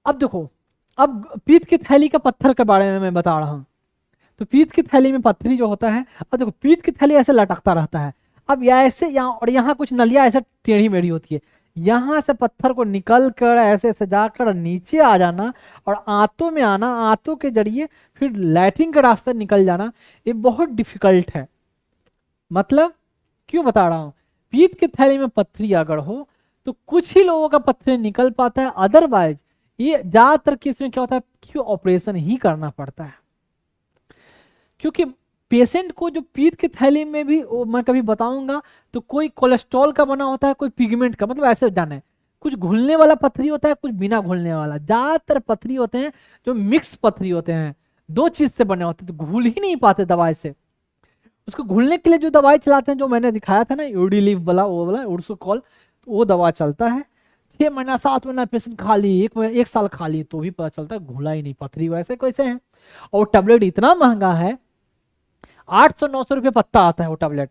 अब देखो, अब पीत की थैली का पत्थर के बारे में मैं बता रहा हूँ। तो पीत की थैली में पत्थरी जो होता है, अब देखो पीत की थैली ऐसे लटकता रहता है। अब या ऐसे यहाँ और यहाँ कुछ नलियाँ ऐसे टेढ़ी मेढ़ी होती है, यहाँ से पत्थर को निकल कर ऐसे ऐसे जाकर नीचे आ जाना और आंतों में आना, आंतों के जरिए फिर लैट्रिन के रास्ते निकल जाना, ये बहुत डिफिकल्ट है। मतलब क्यों बता रहा हूँ, पीत की थैली में पत्थरी अगर हो तो कुछ ही लोगों का पत्थरी निकल पाता है, अदरवाइज ये ज्यादातर केस में क्या होता है कि ऑपरेशन ही करना पड़ता है। क्योंकि पेशेंट को जो पीत की थैली में भी मैं कभी बताऊंगा, तो कोई कोलेस्ट्रॉल का बना होता है, कोई पिगमेंट का, मतलब ऐसे जाने कुछ घुलने वाला पथरी होता है, कुछ बिना घुलने वाला। ज्यादातर पथरी होते हैं जो मिक्स पथरी होते हैं, दो चीज से बने होते हैं, तो घुल ही नहीं पाते दवाई से। उसको घुलने के लिए जो दवाई चलाते हैं, जो मैंने दिखाया था ना यूडिलिव वाला, वो वाला उर्सोकॉल, तो वो दवा चलता है। 6 महीना 7 महीना पेशेंट खा ली, एक साल खा ली, तो भी पता चलता है घुला ही नहीं पथरी वैसे कैसे है। और टैबलेट इतना महंगा है, 800-900 रुपये पत्ता आता है वो टैबलेट।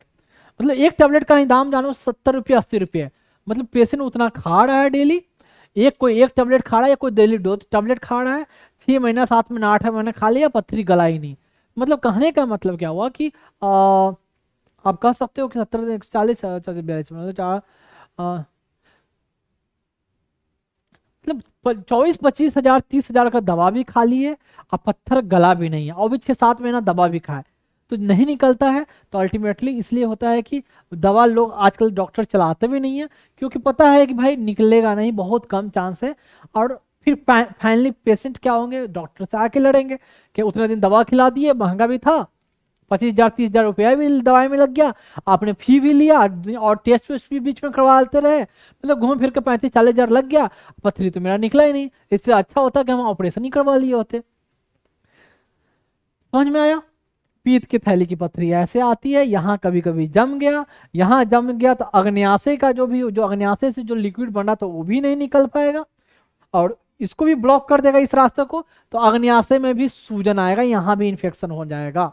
मतलब एक टैबलेट का ही दाम जानो 70 रुपये 80 रुपये। मतलब पेशेंट उतना खा रहा है डेली, कोई एक टैबलेट खा रहा है या कोई डेली 2 टैबलेट खा रहा है, 6 महीना 7 महीना 8 महीना खा लिया, पथरी गला ही नहीं। मतलब कहने का मतलब क्या हुआ कि आप कह सकते हो कि 70 40 42 मतलब मतलब 24-25 हजार 30 हजार का दवा भी खा लिए, अब पत्थर गला भी नहीं है, और भी 6-7 महीना दवा भी खाए तो नहीं निकलता है। तो अल्टीमेटली इसलिए होता है कि दवा लोग आजकल डॉक्टर चलाते भी नहीं है, क्योंकि पता है कि भाई निकलेगा नहीं, बहुत कम चांस है। और फिर फाइनली पेशेंट क्या होंगे, डॉक्टर से आके लड़ेंगे कि उतने दिन दवा खिला दिए, महंगा भी था, 25 हजार 30 हजार रुपया भी दवाई में लग गया, आपने फी भी लिया और टेस्ट वेस्ट भी बीच में करवाते रहे, मतलब घूम फिर के 35-40 हजार लग गया, पथरी तो मेरा निकला ही नहीं। इससे अच्छा होता कि हम ऑपरेशन ही करवा लिए होते। समझ में आया? पीत की थैली की पथरी ऐसे आती है, यहाँ कभी कभी जम गया, यहाँ जम गया तो अग्न्याशय का जो अग्न्याशय से जो लिक्विड बना तो वो भी नहीं निकल पाएगा, और इसको भी ब्लॉक कर देगा इस रास्ते को, तो अग्न्याशय में भी सूजन आएगा, यहाँ भी इंफेक्शन हो जाएगा।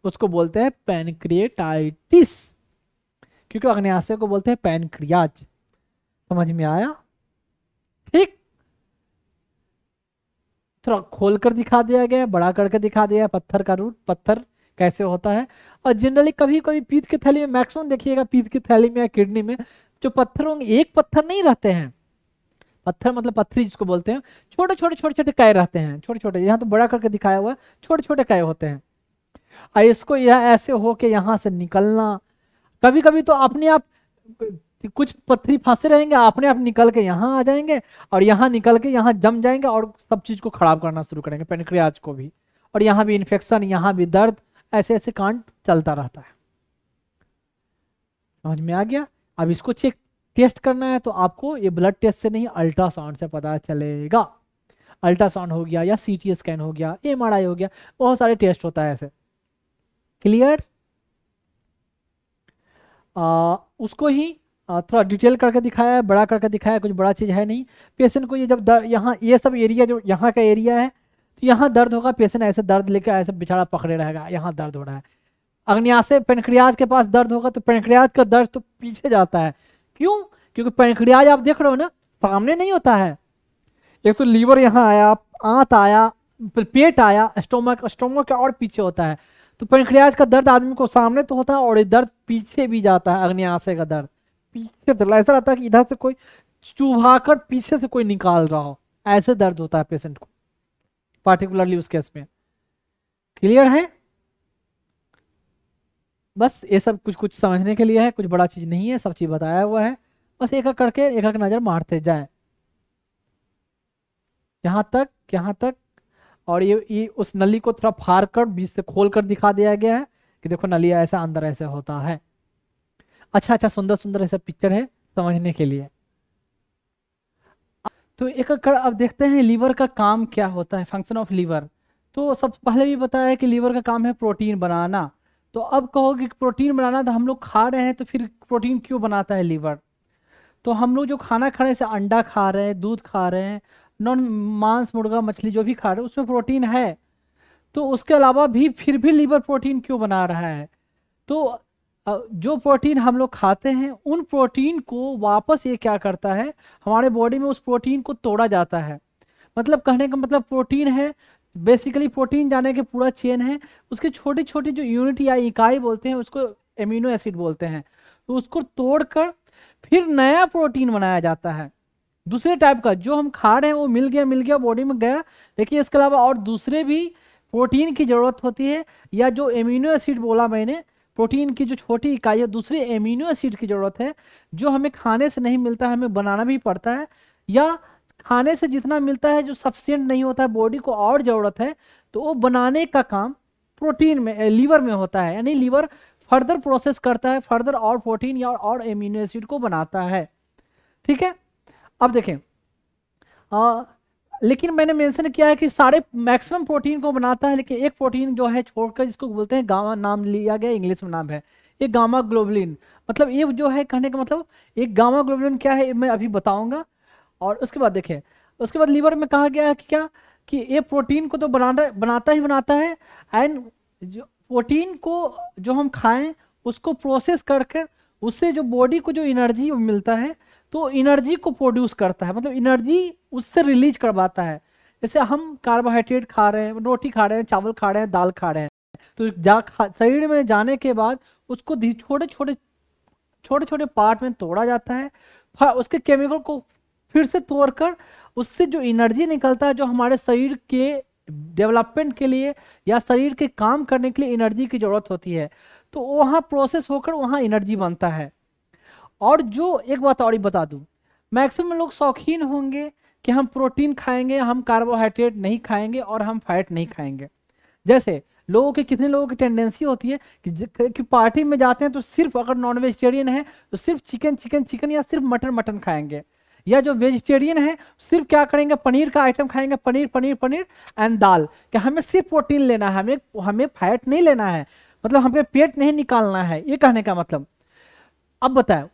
उसको बोलते हैं पैनक्रिएटाइटिस, क्योंकि अग्न्याशय को बोलते हैं पैनक्रियाज। समझ में आया? ठीक, थोड़ा खोल कर दिखा दिया गया है, बड़ा करके दिखा दिया है पत्थर का रूट, पत्थर कैसे होता है। और जनरली कभी कभी पीत की थैली में, मैक्सिमम देखिएगा पीत की थैली में या किडनी में जो पत्थर होंगे, एक पत्थर नहीं रहते हैं। पत्थर मतलब पत्थरी जिसको बोलते हैं, छोटे छोटे छोटे छोटे काय रहते हैं, छोटे छोटे, यहाँ तो बड़ा करके दिखाया हुआ है, छोटे छोटे काय होते हैं। और इसको यह ऐसे हो के यहाँ से निकलना, कभी कभी तो अपने आप कुछ पत्थरी फंसे रहेंगे, अपने आप निकल के यहाँ आ जाएंगे, और यहाँ निकल के यहाँ जम जाएंगे और सब चीज को खराब करना शुरू करेंगे, पेनक्रियाज को भी। और यहाँ भी इन्फेक्शन, यहाँ भी दर्द, ऐसे ऐसे कांड चलता रहता है। समझ में आ गया? अब इसको चेक टेस्ट करना है तो आपको ये ब्लड टेस्ट से नहीं, अल्ट्रासाउंड से पता चलेगा। अल्ट्रासाउंड हो गया या सीटी स्कैन हो गया, एमआरआई हो गया, बहुत सारे टेस्ट होता है ऐसे। क्लियर? उसको ही थोड़ा डिटेल करके दिखाया है, बड़ा करके दिखाया है, कुछ बड़ा चीज़ है नहीं। पेशेंट को ये जब यहाँ ये सब एरिया जो यहाँ का एरिया है, तो यहाँ दर्द होगा, पेशेंट ऐसे दर्द लेकर ऐसे बेचारा पकड़े रहेगा, यहाँ दर्द हो रहा है। अग्न्याशय पेनक्रियाज के पास दर्द होगा तो पेनक्रियाज का दर्द तो पीछे जाता है। क्यों? क्योंकि पेनक्रियाज आप देख रहे हो ना, सामने नहीं होता है। एक तो लीवर यहाँ आया, आंत आया, पेट आया, स्टोमक, स्टोमक का और पीछे होता है। तो पेनक्रियाज का दर्द आदमी को सामने तो होता है, और ये दर्द पीछे भी जाता है, अग्न्याशय का दर्द पीछे, तो ऐसा लगता है कि इधर से कोई चुभाकर पीछे से कोई निकाल रहा हो, ऐसे दर्द होता है पेशेंट को, पार्टिकुलरली उस केस में। क्लियर है? बस ये सब कुछ कुछ समझने के लिए है, कुछ बड़ा चीज नहीं है, सब चीज बताया हुआ है। बस एक एक करके एक एक नजर मारते जाए, यहाँ तक, यहाँ तक। और ये उस नली को थोड़ा फाड़ कर बीच से खोल कर दिखा दिया गया है कि देखो नली ऐसा अंदर ऐसे होता है। अच्छा अच्छा, सुंदर सुंदर ऐसा पिक्चर है समझने के लिए। तो एक एक कर अब देखते हैं लीवर का काम क्या होता है, फंक्शन ऑफ लीवर। तो सबसे पहले भी बताया है कि लीवर का काम है प्रोटीन बनाना। तो अब कहोगे कि प्रोटीन बनाना, तो हम लोग खा रहे हैं तो फिर प्रोटीन क्यों बनाता है लीवर? तो हम लोग जो खाना खा रहे हैं, जैसे अंडा खा रहे हैं, दूध खा रहे हैं, नॉन मांस मुर्गा मछली जो भी खा रहे हैं उसमें प्रोटीन है, तो उसके अलावा भी फिर भी लीवर प्रोटीन क्यों बना रहा है? तो जो प्रोटीन हम लोग खाते हैं उन प्रोटीन को वापस ये क्या करता है, हमारे बॉडी में उस प्रोटीन को तोड़ा जाता है। मतलब कहने का मतलब प्रोटीन है, बेसिकली प्रोटीन जाने के पूरा चेन है, उसकी छोटी छोटी जो यूनिट या इकाई बोलते हैं उसको एमिनो एसिड बोलते हैं। तो उसको तोड़कर फिर नया प्रोटीन बनाया जाता है दूसरे टाइप का। जो हम खा रहे हैं वो मिल गया बॉडी में गया, लेकिन इसके अलावा और दूसरे भी प्रोटीन की जरूरत होती है, या जो एमिनो एसिड बोला मैंने, प्रोटीन की जो छोटी इकाई है, दूसरे एमिनो एसिड की जरूरत है, जो हमें खाने से नहीं मिलता है, हमें बनाना भी पड़ता है, या खाने से जितना मिलता है जो सफिशिएंट नहीं होता है, बॉडी को और जरूरत है, तो वो बनाने का काम प्रोटीन में, लीवर में होता है। यानी लीवर फर्दर प्रोसेस करता है, फर्दर और प्रोटीन या और एमिनो एसिड को बनाता है। ठीक है, अब देखें, लेकिन मैंने मेंशन किया है कि सारे मैक्सिमम प्रोटीन को बनाता है, लेकिन एक प्रोटीन जो है छोड़कर, जिसको बोलते हैं गामा, नाम लिया गया, इंग्लिश में नाम है ये गामा ग्लोबुलिन। मतलब ये जो है कहने का मतलब, एक गामा ग्लोबुलिन क्या है मैं अभी बताऊंगा। और उसके बाद देखें, उसके बाद लीवर में कहा गया है कि क्या, कि ये प्रोटीन को तो बनाता ही बनाता है, एंड जो प्रोटीन को जो हम खाएं उसको प्रोसेस करके उससे जो बॉडी को जो एनर्जी मिलता है, तो एनर्जी को प्रोड्यूस करता है, मतलब एनर्जी उससे रिलीज करवाता है। जैसे हम कार्बोहाइड्रेट खा रहे हैं, रोटी खा रहे हैं, चावल खा रहे हैं, दाल खा रहे हैं, तो शरीर में जाने के बाद उसको छोटे छोटे पार्ट में तोड़ा जाता है, उसके केमिकल को फिर से तोड़कर उससे जो एनर्जी निकलता है, जो हमारे शरीर के डेवलपमेंट के लिए या शरीर के काम करने के लिए एनर्जी की जरूरत होती है, तो वहाँ प्रोसेस होकर वहाँ एनर्जी बनता है। और जो एक बात और ही बता दूं, मैक्सिमम लोग शौकीन होंगे कि हम प्रोटीन खाएंगे, हम कार्बोहाइड्रेट नहीं खाएंगे और हम फैट नहीं खाएंगे। जैसे लोगों के, कितने लोगों की टेंडेंसी होती है कि पार्टी में जाते हैं तो सिर्फ, अगर नॉन वेजिटेरियन है तो सिर्फ चिकन चिकन चिकन, या सिर्फ मटन मटन खाएंगे, या जो वेजिटेरियन है सिर्फ क्या करेंगे, पनीर का आइटम खाएंगे, पनीर पनीर पनीर एंड दाल। कि हमें सिर्फ प्रोटीन लेना है, हमें हमें फैट नहीं लेना है, मतलब हमें पेट नहीं निकालना है, ये कहने का मतलब। अब बताओ,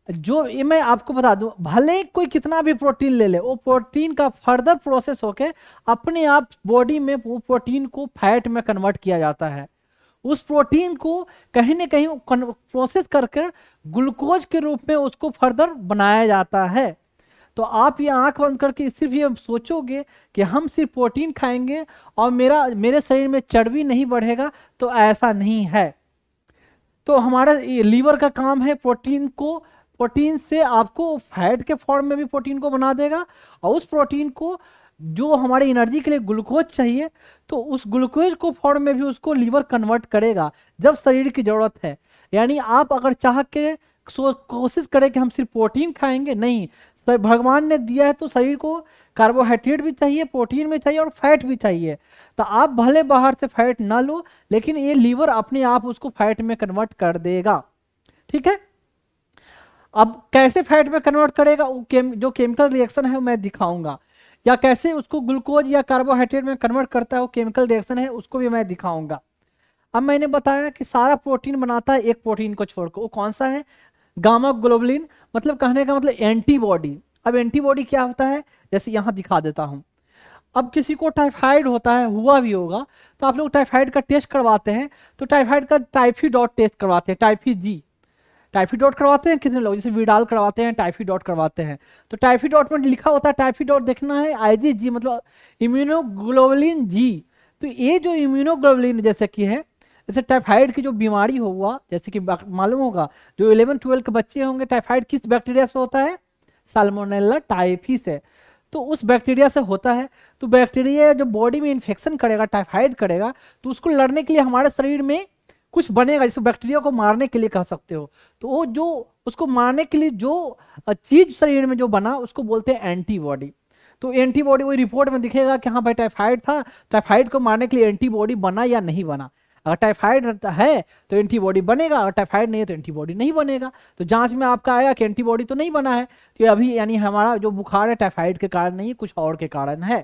जो ये मैं आपको बता दूं, भले कोई कितना भी प्रोटीन ले ले, वो प्रोटीन का फर्दर प्रोसेस होके अपने आप बॉडी में वो प्रोटीन को फैट में कन्वर्ट किया जाता है। उस प्रोटीन को कहीं ना कहीं प्रोसेस करके ग्लूकोज के रूप में उसको फर्दर बनाया जाता है। तो आप ये आंख बंद करके सिर्फ ये सोचोगे कि हम सिर्फ प्रोटीन खाएंगे और मेरे शरीर में चर्बी नहीं बढ़ेगा, तो ऐसा नहीं है। तो हमारा लीवर का काम है प्रोटीन से आपको फैट के फॉर्म में भी प्रोटीन को बना देगा, और उस प्रोटीन को जो हमारे एनर्जी के लिए ग्लूकोज चाहिए, तो उस ग्लूकोज को फॉर्म में भी उसको लीवर कन्वर्ट करेगा जब शरीर की जरूरत है। यानी आप अगर चाह के कोशिश करें कि हम सिर्फ प्रोटीन खाएंगे, नहीं, भगवान ने दिया है तो शरीर को कार्बोहाइड्रेट भी चाहिए, प्रोटीन भी चाहिए और फैट भी चाहिए। तो आप भले बाहर से फैट ना लो, लेकिन ये लीवर अपने आप उसको फैट में कन्वर्ट कर देगा। ठीक है, अब कैसे फैट में कन्वर्ट करेगा, जो केमिकल रिएक्शन है वो मैं दिखाऊंगा, या कैसे उसको ग्लूकोज या कार्बोहाइड्रेट में कन्वर्ट करता है वो केमिकल रिएक्शन है, उसको भी मैं दिखाऊंगा। अब मैंने बताया कि सारा प्रोटीन बनाता है एक प्रोटीन को छोड़कर, वो कौन सा है, गामा ग्लोबुलिन। मतलब कहने का मतलब एंटीबॉडी। अब एंटीबॉडी क्या होता है, जैसे यहां दिखा देता हूं। अब किसी को टाइफाइड होता है, हुआ भी होगा, तो आप लोग टाइफाइड का टेस्ट करवाते हैं, तो टाइफाइड का टाइफीडॉट टेस्ट करवाते हैं, टाइफीडॉट करवाते हैं कितने लोग, जैसे विडाल करवाते हैं, टाइफीडॉट करवाते हैं। तो टाइफीडॉट में लिखा होता है, टाइफीडॉट देखना है IgG, मतलब इम्यूनोग्लोबुलिन जी। तो ये जो इम्यूनोग्लोबुलिन जैसे कि है, जैसे टाइफाइड की जो बीमारी हुआ, जैसे कि मालूम होगा जो 11-12 के बच्चे होंगे, टाइफाइड किस बैक्टीरिया से होता है, साल्मोनेला टाइफी से। तो उस बैक्टीरिया से होता है। तो बैक्टीरिया जो बॉडी में इन्फेक्शन करेगा, टाइफाइड करेगा, तो उसको लड़ने के लिए हमारे शरीर में कुछ बनेगा, जिसे बैक्टीरिया को मारने के लिए कह सकते हो। तो वो जो उसको मारने के लिए जो चीज शरीर में जो बना, उसको बोलते हैं एंटीबॉडी। तो एंटीबॉडी वही रिपोर्ट में दिखेगा कि हाँ भाई टाइफाइड था, टाइफाइड को मारने के लिए एंटीबॉडी बना या नहीं बना। अगर टाइफाइड है तो एंटीबॉडी बनेगा, अगर टाइफाइड नहीं है तो एंटीबॉडी नहीं बनेगा। तो जांच में आपका आया कि एंटीबॉडी तो नहीं बना है, तो अभी यानी हमारा जो बुखार है टाइफाइड के कारण नहीं, कुछ और के कारण है।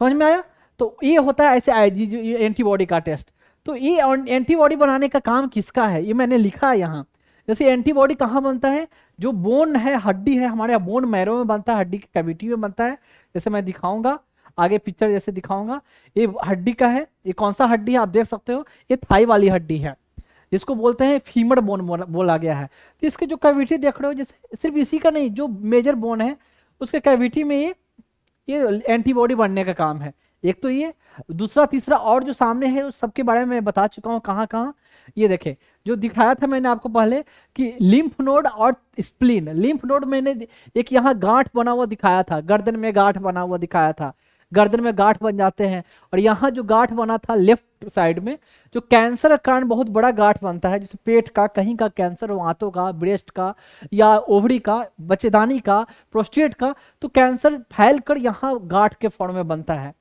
समझ में आया। तो ये होता है ऐसे IgG एंटीबॉडी का टेस्ट। तो ये एंटीबॉडी बनाने का काम किसका है, ये मैंने लिखा है यहाँ। जैसे एंटीबॉडी कहाँ बनता है, जो बोन है, हड्डी है, हमारे बोन मैरो में बनता है, हड्डी की कैविटी में बनता है। जैसे मैं दिखाऊंगा आगे, पिक्चर जैसे दिखाऊंगा, ये हड्डी का है। ये कौन सा हड्डी है आप देख सकते हो, ये थाई वाली हड्डी है, जिसको बोलते हैं फीमर बोन बोला गया है। तो इसके जो कैविटी देख रहे हो, जैसे सिर्फ इसी का नहीं, जो मेजर बोन है उसके कैविटी में ये ये एंटीबॉडी बनने का काम है। एक तो ये, दूसरा तीसरा और जो सामने है उस सबके बारे में मैं बता चुका हूँ कहाँ कहाँ। ये देखे जो दिखाया था मैंने आपको पहले कि लिम्फ नोड और स्प्लीन। लिम्फ नोड मैंने एक यहाँ गांठ बना हुआ दिखाया था, गर्दन में गांठ बना हुआ दिखाया था, गर्दन में गांठ बन जाते हैं। और यहाँ जो गांठ बना था लेफ्ट साइड में, जो कैंसर का कारण बहुत बड़ा गांठ बनता है, जैसे पेट का कहीं का कैंसर हो, आंतों का, ब्रेस्ट का, या ओवरी का, बच्चेदानी का, प्रोस्टेट का, तो कैंसर फैलकर यहाँ गांठ के फॉर्म में बनता है,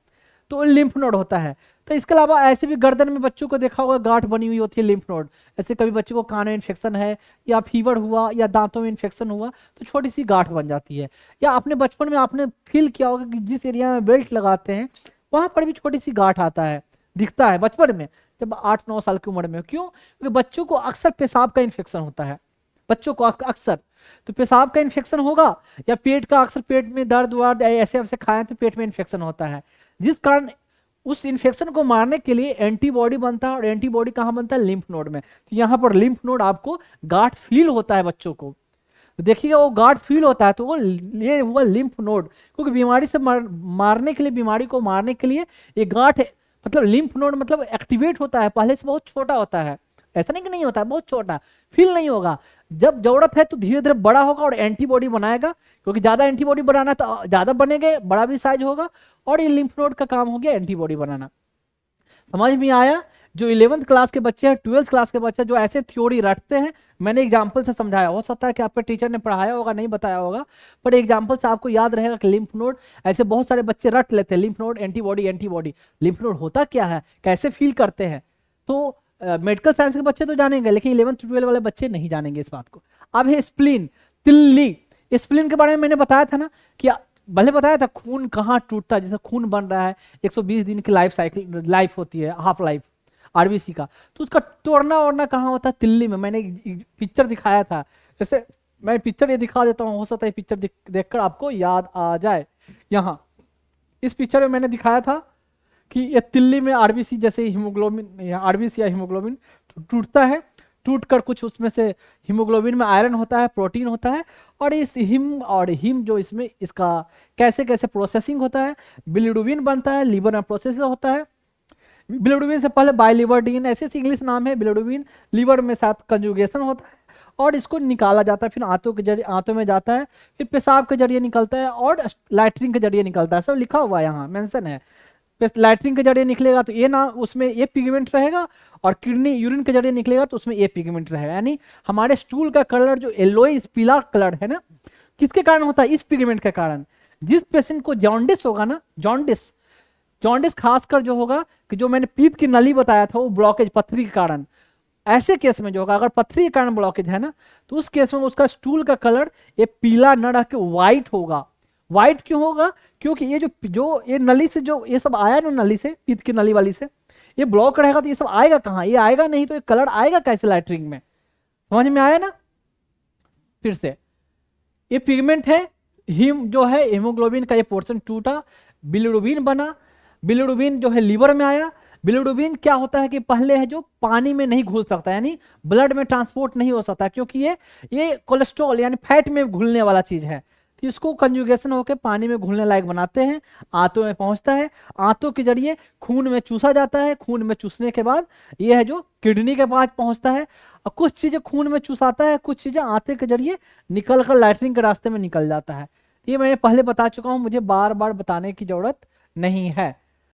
तो लिम्फ नोड होता है। तो इसके अलावा ऐसे भी गर्दन में बच्चों को देखा होगा गांठ बनी हुई होती है लिम्फ नोड। ऐसे कभी बच्चे को कान में इन्फेक्शन है, या फीवर हुआ, या दांतों में इन्फेक्शन हुआ, तो छोटी सी गांठ बन जाती है। या अपने बचपन में आपने फील किया होगा कि जिस एरिया में बेल्ट लगाते हैं वहां पर भी छोटी सी गांठ आता है, दिखता है बचपन में, जब 8-9 साल की उम्र में। क्यों? क्योंकि बच्चों को अक्सर पेशाब का इन्फेक्शन होता है, बच्चों को अक्सर। तो पेशाब का इन्फेक्शन होगा, या पेट का, अक्सर पेट में दर्द वर्द ऐसे ऐसे खाएं तो पेट में इन्फेक्शन होता है, जिस कारण उस इन्फेक्शन को मारने के लिए एंटीबॉडी बनता है। और एंटीबॉडी कहाँ बनता है? लिम्फ नोड में। तो यहाँ पर लिम्फ नोड आपको गांठ फील होता है बच्चों को, तो देखिएगा वो गांठ फील होता है, तो वो ये हुआ लिम्फ नोड। क्योंकि बीमारी से मारने के लिए, बीमारी को मारने के लिए ये गांठ, मतलब लिम्फ नोड मतलब एक्टिवेट होता है, पहले से बहुत छोटा होता है, ऐसा नहीं कि नहीं होता है, बहुत छोटा, फील नहीं होगा। जब जरूरत है तो धीरे धीरे बड़ा होगा और एंटीबॉडी बनाएगा, क्योंकि ज्यादा एंटीबॉडी बनाना है तो ज्यादा बनेंगे, बड़ा भी साइज होगा, और ये लिम्फ नोड का काम हो गया एंटीबॉडी बनाना। समझ में आया? जो 11th क्लास के बच्चे हैं, 12th क्लास के बच्चे जो ऐसे थ्योरी रटते हैं, मैंने एग्जाम्पल से समझाया, हो सकता है कि आपके टीचर ने पढ़ाया होगा, नहीं बताया होगा, पर एग्जाम्पल से आपको याद रहेगा कि लिम्फ नोड, ऐसे बहुत सारे बच्चे रट लेते हैं lymph node antibody antibody. Lymph node होता क्या है, कैसे फील करते हैं? तो मेडिकल साइंस के बच्चे तो जानेंगे, लेकिन 11th 12 वाले बच्चे नहीं जानेंगे इस बात को। अब है स्प्लीन, तिल्ली। स्प्लीन के बारे में मैंने बताया था ना कि भले बताया था खून कहाँ टूटता है, जैसे खून बन रहा है 120 दिन की लाइफ साइकिल, लाइफ होती है, हाफ लाइफ आरबीसी का, तो उसका तोड़ना ओड़ना कहाँ होता है? तिल्ली में। मैंने पिक्चर दिखाया था, जैसे मैं पिक्चर ये दिखा देता हूँ, हो सकता है पिक्चर देखकर आपको याद आ जाए। यहाँ इस पिक्चर में मैंने दिखाया था कि ये तिल्ली में आरबीसी, जैसे हीमोग्लोबिन, आरबीसी या हीमोग्लोबिन टूटता है, टूट कर कुछ उसमें से हीमोग्लोबिन में आयरन होता है, प्रोटीन होता है, और इस हिम जो इसमें इसका कैसे कैसे प्रोसेसिंग होता है, बिलिरुबिन बनता है, लीवर में प्रोसेस होता है। बिलिरुबिन से पहले बाइलिवर्डिन, ऐसे इंग्लिश नाम है बिलिरुबिन, लीवर में साथ कंजुगेशन होता है, और इसको निकाला जाता है, फिर आंतों के जरिए, आंतों में जाता है, फिर पेशाब के जरिए निकलता है, और लैट्रिन के जरिए निकलता है, सब लिखा हुआ है यहाँ, मेंशन है। लैट्रिन के जरिए निकलेगा तो ये ना, उसमें ये पिगमेंट रहेगा, और किडनी यूरिन के जरिए निकलेगा तो उसमें ये पिगमेंट रहेगा। यानी हमारे स्टूल का कलर जो येलोइश पीला कलर है ना, किसके कारण होता है? इस पिगमेंट के कारण। जिस पेशेंट को जॉन्डिस होगा ना, जॉन्डिस, जॉन्डिस खासकर जो होगा, कि जो मैंने पीत की नली बताया था वो ब्लॉकेज पथरी के कारण, ऐसे केस में जो होगा, अगर पथरी के कारण ब्लॉकेज है ना, तो उस केस में उसका स्टूल का कलर ये पीला न रह के व्हाइट होगा। व्हाइट क्यों होगा? क्योंकि ये जो ये नली से जो ये सब आया ना, नली से, पीत की नली वाली से ये ब्लॉक रहेगा, तो ये सब आएगा कहाँ? ये आएगा नहीं, तो ये कलर आएगा कैसे लैट्रिन में? समझ में आया ना? फिर से ये पिगमेंट है, हीम जो है हीमोग्लोबिन का ये पोर्शन टूटा, बिलिरुबिन बना, बिलिरुबिन जो है लीवर में आया। बिलिरुबिन क्या होता है कि पहले है जो पानी में नहीं घुल सकता, यानी ब्लड में ट्रांसपोर्ट नहीं हो सकता, क्योंकि ये कोलेस्ट्रॉल यानी फैट में घुलने वाला चीज है, तो इसको कंजुगेशन होकर पानी में घुलने लायक बनाते हैं, आंतों में पहुंचता है, आंतों के जरिए खून में चूसा जाता है, खून में चूसने के बाद ये है जो किडनी के पास पहुंचता है, और कुछ चीजें खून में चूसाता है, कुछ चीजें आंतों के जरिए निकल कर लैट्रिन के रास्ते में निकल जाता है। ये मैंने पहले बता चुका हूं, मुझे बार बार बताने की जरूरत नहीं है।